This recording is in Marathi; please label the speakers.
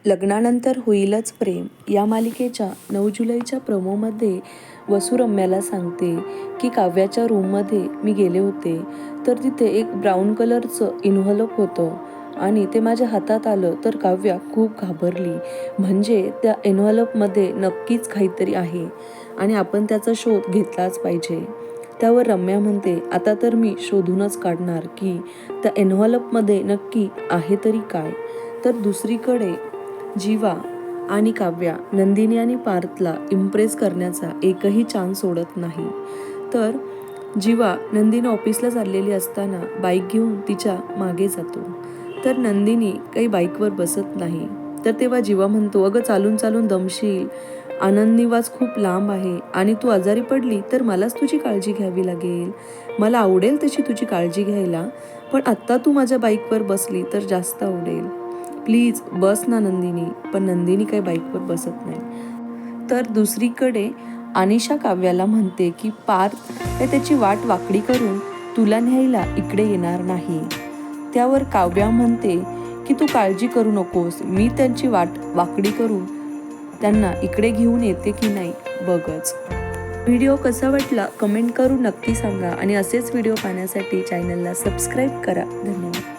Speaker 1: लग्नानंतर होईलच प्रेम या मालिकेच्या 9 जुलैच्या प्रोमोमध्ये वसू रम्याला सांगते की काव्याच्या रूममध्ये मी गेले होते तर तिथे एक ब्राऊन कलरचं इन्व्हलप होतं आणि ते माझ्या हातात आलं तर काव्या खूप घाबरली. म्हणजे त्या इन्व्हलपमध्ये नक्कीच काहीतरी आहे आणि आपण त्याचा शोध घेतलाच पाहिजे. त्यावर रम्या म्हणते, आता तर मी शोधूनच काढणार की त्या इन्व्हलपमध्ये नक्की आहे तरी काय. तर दुसरीकडे जीवा आणि काव्या नंदिनी आणि पार्थला इम्प्रेस करण्याचा एकही चान्स सोडत नाही. तर जीवा नंदिनी ऑफिसला चाललेली असताना बाईक घेऊन तिच्या मागे जातो. तर नंदिनी काही बाईकवर बसत नाही. तर तेव्हा जीवा म्हणतो, अगं चालून चालून दमशील, आनंद निवास खूप लांब आहे आणि तू आजारी पडली तर मलाच तुझी काळजी घ्यावी लागेल. मला आवडेल तशी तुझी काळजी घ्यायला, पण आत्ता तू माझ्या बाईकवर बसली तर जास्त आवडेल. प्लीज बस ना नंदिनी. पण नंदिनी काही बाईकवर बसत नाही. तर दुसरीकडे अनिशा काव्याला म्हणते की पार्थ हे त्याची वाट वाकडी करून तुला न्यायला इकडे येणार नाही. त्यावर काव्या म्हणते की तू काळजी करू नकोस, मी त्यांची वाट वाकडी करून त्यांना इकडे घेऊन येते की नाही बघच. व्हिडिओ कसा वाटला कमेंट करून नक्की सांगा आणि असेच व्हिडिओ पाहण्यासाठी चॅनलला सबस्क्राईब करा. धन्यवाद.